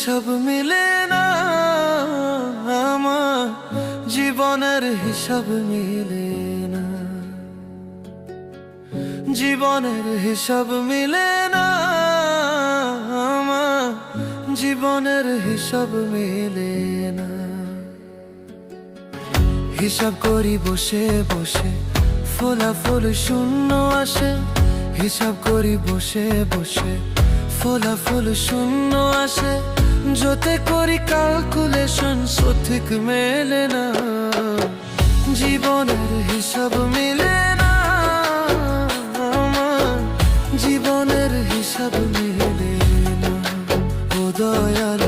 হিসাব মিলে না, আমার জীবনের হিসাব মিলে না, জীবনের হিসাব মিলে না, আমার জীবনের হিসাব মিলে না। হিসাব করি বসে বসে, ফলাফল শূন্য আসে। হিসাব করি বসে বসে, ফলাফল শূন্য আসে। যতে করি ক্যালকুলেশন সঠিক মেলে না, জীবনের হিসাব মিলে না, আমার জীবনের হিসাব মিলে না। ও দয়াল